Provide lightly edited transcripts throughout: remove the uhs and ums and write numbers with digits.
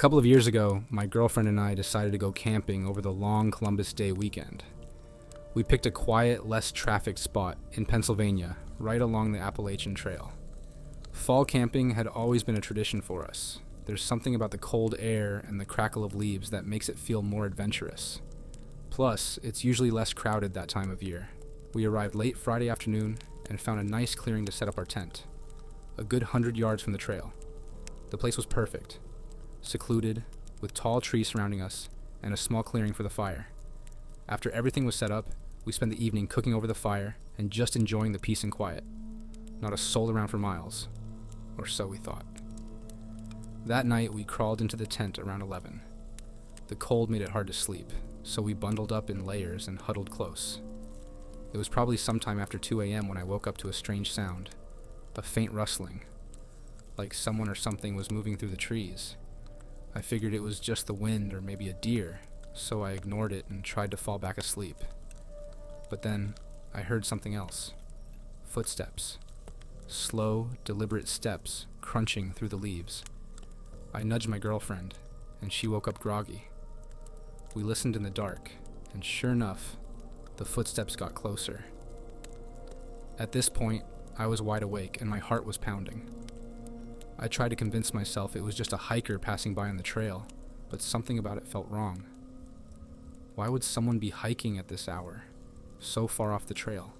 couple of years ago, my girlfriend and I decided to go camping over the long Columbus Day weekend. We picked a quiet, less trafficked spot in Pennsylvania, right along the Appalachian Trail. Fall camping had always been a tradition for us. There's something about the cold air and the crackle of leaves that makes it feel more adventurous. Plus, it's usually less crowded that time of year. We arrived late Friday afternoon and found a nice clearing to set up our tent, a good 100 yards from the trail. The place was perfect, secluded, with tall trees surrounding us and a small clearing for the fire. After everything was set up, we spent the evening cooking over the fire and just enjoying the peace and quiet. Not a soul around for miles, or so we thought. That night, we crawled into the tent around 11. The cold made it hard to sleep, so we bundled up in layers and huddled close. It was probably sometime after 2 a.m. when I woke up to a strange sound, a faint rustling, like someone or something was moving through the trees. I figured it was just the wind or maybe a deer, so I ignored it and tried to fall back asleep. But then, I heard something else. Footsteps. Slow, deliberate steps crunching through the leaves. I nudged my girlfriend, and she woke up groggy. We listened in the dark, and sure enough, the footsteps got closer. At this point, I was wide awake and my heart was pounding. I tried to convince myself it was just a hiker passing by on the trail, but something about it felt wrong. Why would someone be hiking at this hour, so far off the trail?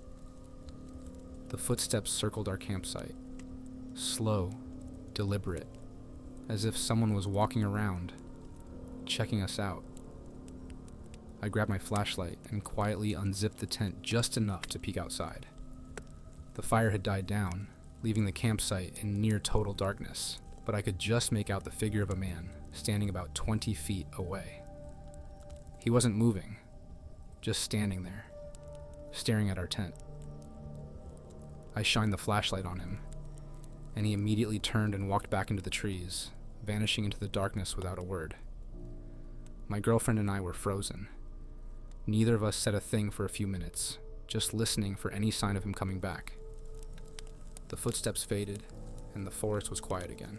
The footsteps circled our campsite, slow, deliberate, as if someone was walking around, checking us out. I grabbed my flashlight and quietly unzipped the tent just enough to peek outside. The fire had died down, leaving the campsite in near total darkness, but I could just make out the figure of a man standing about 20 feet away. He wasn't moving, just standing there, staring at our tent. I shined the flashlight on him, and he immediately turned and walked back into the trees, vanishing into the darkness without a word. My girlfriend and I were frozen. Neither of us said a thing for a few minutes, just listening for any sign of him coming back. The footsteps faded, and the forest was quiet again.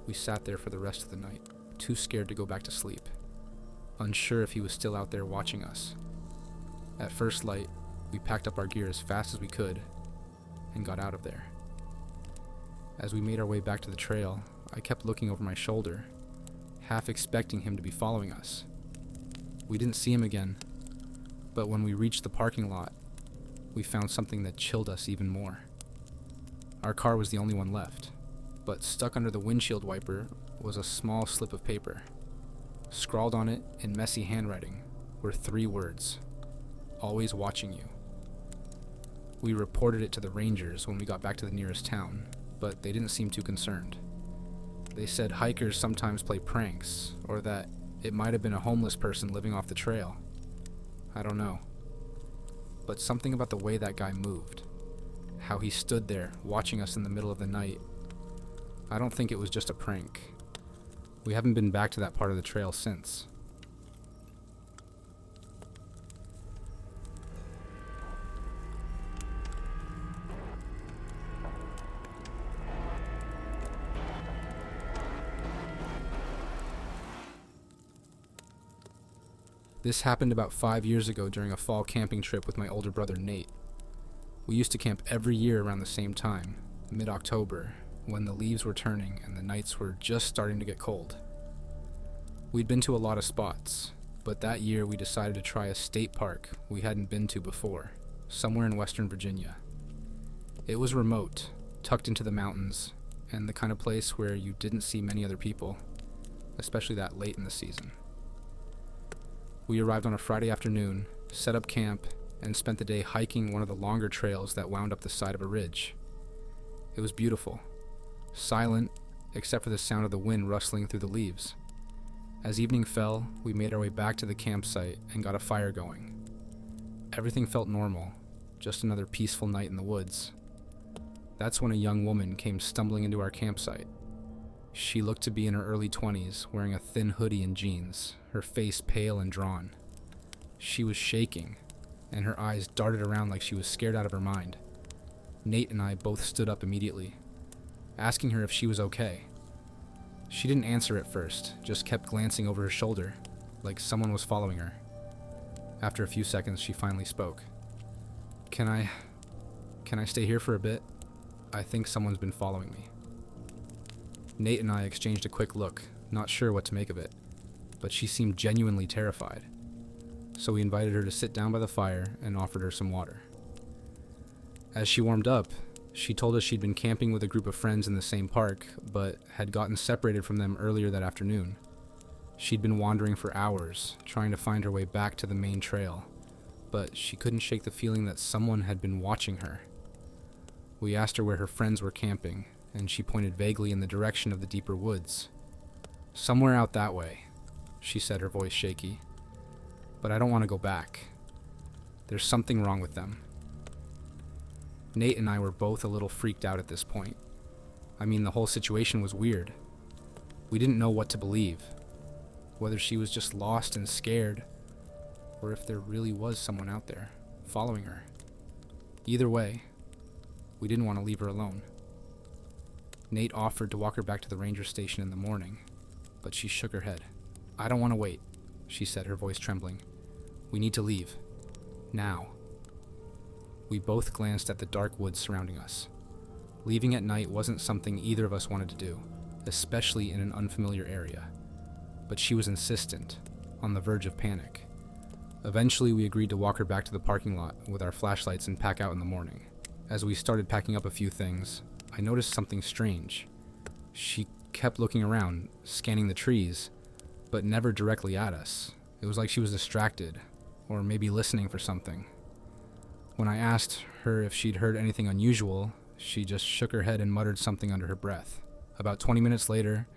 We sat there for the rest of the night, too scared to go back to sleep, unsure if he was still out there watching us. At first light, we packed up our gear as fast as we could and got out of there. As we made our way back to the trail, I kept looking over my shoulder, half expecting him to be following us. We didn't see him again, but when we reached the parking lot, we found something that chilled us even more. Our car was the only one left, but stuck under the windshield wiper was a small slip of paper. Scrawled on it in messy handwriting were 3 words: "Always watching you." We reported it to the rangers when we got back to the nearest town, but they didn't seem too concerned. They said hikers sometimes play pranks, or that it might have been a homeless person living off the trail. I don't know. But something about the way that guy moved, how he stood there watching us in the middle of the night, I don't think it was just a prank. We haven't been back to that part of the trail since. This happened about 5 years ago during a fall camping trip with my older brother Nate. We used to camp every year around the same time, mid-October, when the leaves were turning and the nights were just starting to get cold. We'd been to a lot of spots, but that year we decided to try a state park we hadn't been to before, somewhere in Western Virginia. It was remote, tucked into the mountains, and the kind of place where you didn't see many other people, especially that late in the season. We arrived on a Friday afternoon, set up camp, and spent the day hiking one of the longer trails that wound up the side of a ridge. It was beautiful, silent, except for the sound of the wind rustling through the leaves. As evening fell, we made our way back to the campsite and got a fire going. Everything felt normal, just another peaceful night in the woods. That's when a young woman came stumbling into our campsite. She looked to be in her early 20s, wearing a thin hoodie and jeans, her face pale and drawn. She was shaking, and her eyes darted around like she was scared out of her mind. Nate and I both stood up immediately, asking her if she was okay. She didn't answer at first, just kept glancing over her shoulder, like someone was following her. After a few seconds, she finally spoke. Can I stay here for a bit? I think someone's been following me. Nate and I exchanged a quick look, not sure what to make of it, but she seemed genuinely terrified. So we invited her to sit down by the fire and offered her some water. As she warmed up, she told us she'd been camping with a group of friends in the same park, but had gotten separated from them earlier that afternoon. She'd been wandering for hours, trying to find her way back to the main trail, but she couldn't shake the feeling that someone had been watching her. We asked her where her friends were camping, and she pointed vaguely in the direction of the deeper woods. Somewhere out that way, she said, her voice shaky. But I don't want to go back. There's something wrong with them. Nate and I were both a little freaked out at this point. I mean, the whole situation was weird. We didn't know what to believe. Whether she was just lost and scared, or if there really was someone out there, following her. Either way, we didn't want to leave her alone. Nate offered to walk her back to the ranger station in the morning, but she shook her head. I don't want to wait, she said, her voice trembling. We need to leave. Now. We both glanced at the dark woods surrounding us. Leaving at night wasn't something either of us wanted to do, especially in an unfamiliar area. But she was insistent, on the verge of panic. Eventually, we agreed to walk her back to the parking lot with our flashlights and pack out in the morning. As we started packing up a few things, I noticed something strange. She kept looking around, scanning the trees, but never directly at us. It was like she was distracted, or maybe listening for something. When I asked her if she'd heard anything unusual, she just shook her head and muttered something under her breath. About 20 minutes later,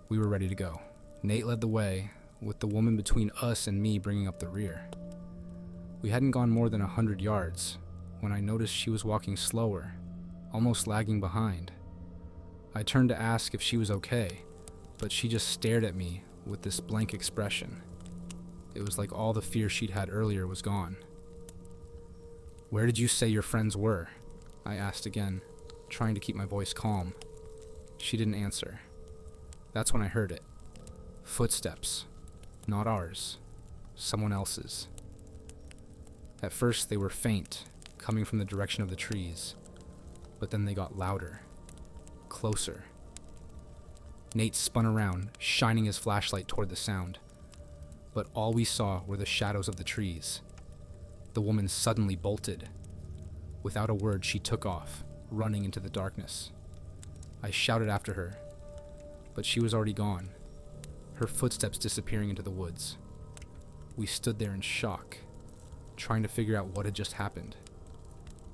we were ready to go. Nate led the way, with the woman between us and me bringing up the rear. We hadn't gone more than 100 yards when I noticed she was walking slower, almost lagging behind. I turned to ask if she was okay, but she just stared at me with this blank expression. It was like all the fear she'd had earlier was gone. Where did you say your friends were? I asked again, trying to keep my voice calm. She didn't answer. That's when I heard it. Footsteps. Not ours. Someone else's. At first they were faint, coming from the direction of the trees, but then they got louder. Closer. Nate spun around, shining his flashlight toward the sound, but all we saw were the shadows of the trees. The woman suddenly bolted. Without a word, she took off, running into the darkness. I shouted after her, but she was already gone, her footsteps disappearing into the woods. We stood there in shock, trying to figure out what had just happened.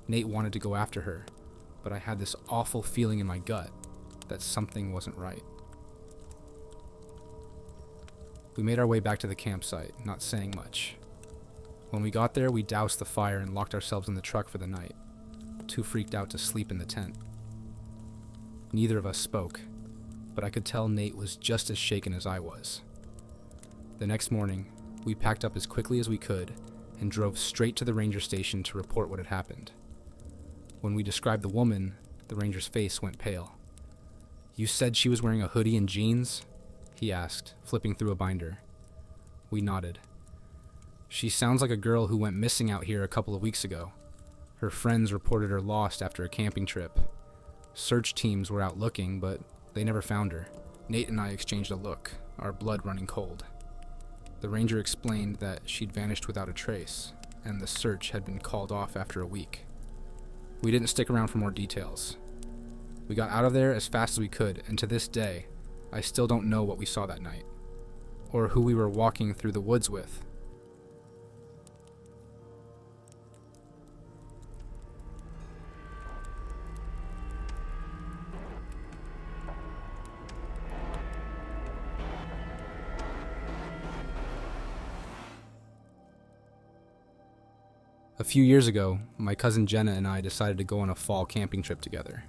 Nate wanted to go after her, but I had this awful feeling in my gut that something wasn't right. We made our way back to the campsite, not saying much. When we got there, we doused the fire and locked ourselves in the truck for the night, too freaked out to sleep in the tent. Neither of us spoke, but I could tell Nate was just as shaken as I was. The next morning, we packed up as quickly as we could and drove straight to the ranger station to report what had happened. When we described the woman, the ranger's face went pale. You said she was wearing a hoodie and jeans? He asked, flipping through a binder. We nodded. She sounds like a girl who went missing out here a couple of weeks ago. Her friends reported her lost after a camping trip. Search teams were out looking, but they never found her. Nate and I exchanged a look, our blood running cold. The ranger explained that she'd vanished without a trace, and the search had been called off after a week. We didn't stick around for more details. We got out of there as fast as we could, and to this day, I still don't know what we saw that night, or who we were walking through the woods with. A few years ago, my cousin Jenna and I decided to go on a fall camping trip together.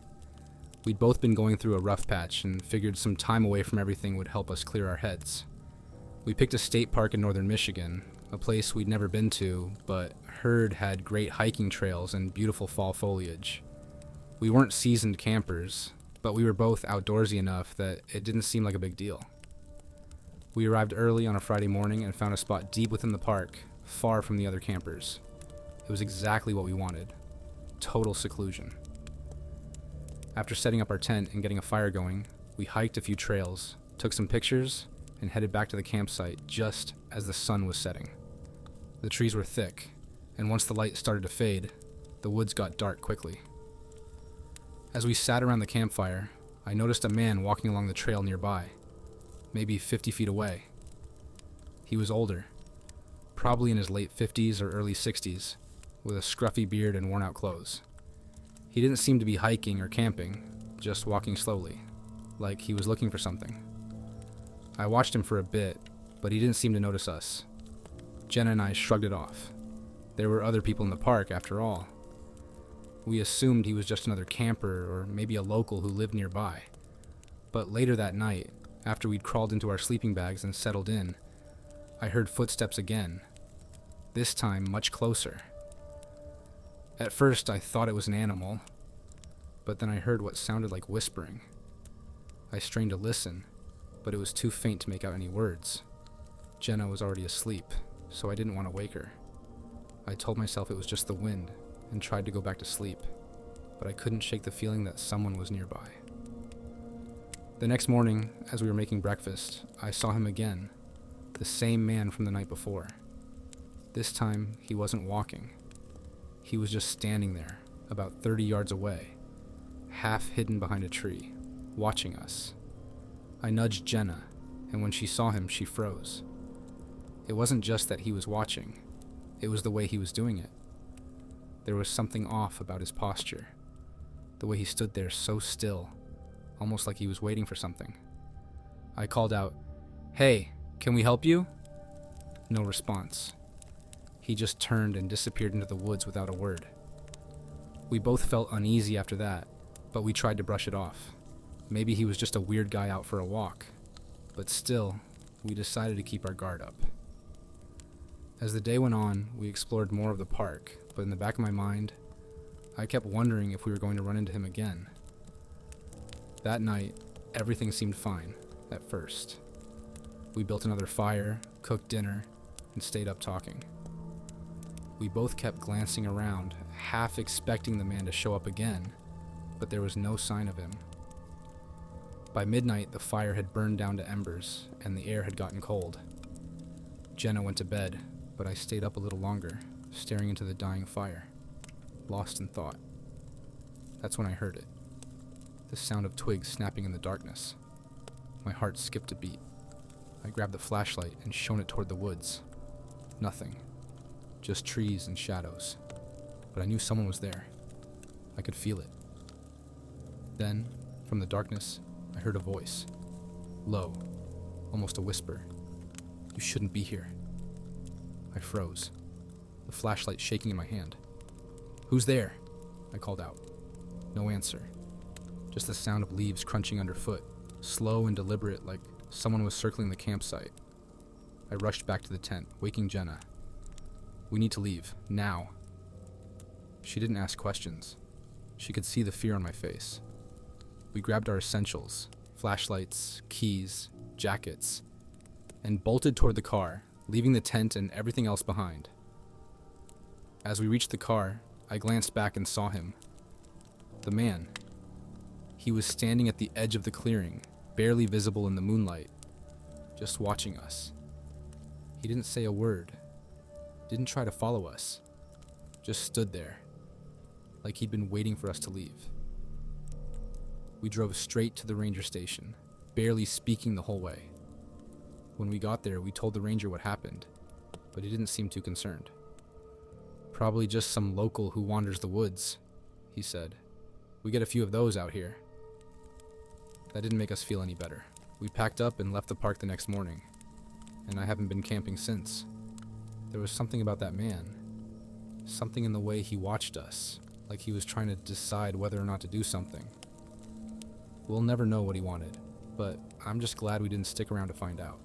We'd both been going through a rough patch and figured some time away from everything would help us clear our heads. We picked a state park in northern Michigan, a place we'd never been to, but heard had great hiking trails and beautiful fall foliage. We weren't seasoned campers, but we were both outdoorsy enough that it didn't seem like a big deal. We arrived early on a Friday morning and found a spot deep within the park, far from the other campers. It was exactly what we wanted. Total seclusion. After setting up our tent and getting a fire going, we hiked a few trails, took some pictures, and headed back to the campsite just as the sun was setting. The trees were thick, and once the light started to fade, the woods got dark quickly. As we sat around the campfire, I noticed a man walking along the trail nearby, maybe 50 feet away. He was older, probably in his late 50s or early 60s, with a scruffy beard and worn-out clothes. He didn't seem to be hiking or camping, just walking slowly, like he was looking for something. I watched him for a bit, but he didn't seem to notice us. Jenna and I shrugged it off. There were other people in the park, after all. We assumed he was just another camper or maybe a local who lived nearby. But later that night, after we'd crawled into our sleeping bags and settled in, I heard footsteps again, this time much closer. At first, I thought it was an animal, but then I heard what sounded like whispering. I strained to listen, but it was too faint to make out any words. Jenna was already asleep, so I didn't want to wake her. I told myself it was just the wind and tried to go back to sleep, but I couldn't shake the feeling that someone was nearby. The next morning, as we were making breakfast, I saw him again, the same man from the night before. This time, he wasn't walking. He was just standing there, about 30 yards away, half hidden behind a tree, watching us. I nudged Jenna, and when she saw him, she froze. It wasn't just that he was watching, it was the way he was doing it. There was something off about his posture, the way he stood there so still, almost like he was waiting for something. I called out, "Hey, can we help you?" No response. He just turned and disappeared into the woods without a word. We both felt uneasy after that, but we tried to brush it off. Maybe he was just a weird guy out for a walk, but still, we decided to keep our guard up. As the day went on, we explored more of the park, but in the back of my mind, I kept wondering if we were going to run into him again. That night, everything seemed fine, at first. We built another fire, cooked dinner, and stayed up talking. We both kept glancing around, half expecting the man to show up again, but there was no sign of him. By midnight, the fire had burned down to embers, and the air had gotten cold. Jenna went to bed, but I stayed up a little longer, staring into the dying fire, lost in thought. That's when I heard it. The sound of twigs snapping in the darkness. My heart skipped a beat. I grabbed the flashlight and shone it toward the woods. Nothing. Just trees and shadows. But I knew someone was there. I could feel it. Then, from the darkness, I heard a voice. Low, almost a whisper. "You shouldn't be here." I froze, the flashlight shaking in my hand. "Who's there?" I called out. No answer. Just the sound of leaves crunching underfoot, slow and deliberate, like someone was circling the campsite. I rushed back to the tent, waking Jenna. "We need to leave, now." She didn't ask questions. She could see the fear on my face. We grabbed our essentials, flashlights, keys, jackets, and bolted toward the car, leaving the tent and everything else behind. As we reached the car, I glanced back and saw him. The man. He was standing at the edge of the clearing, barely visible in the moonlight, just watching us. He didn't say a word, didn't try to follow us, just stood there, like he'd been waiting for us to leave. We drove straight to the ranger station, barely speaking the whole way. When we got there, we told the ranger what happened, but he didn't seem too concerned. "Probably just some local who wanders the woods," he said. "We get a few of those out here." That didn't make us feel any better. We packed up and left the park the next morning, and I haven't been camping since. There was something about that man, something in the way he watched us, like he was trying to decide whether or not to do something. We'll never know what he wanted, but I'm just glad we didn't stick around to find out.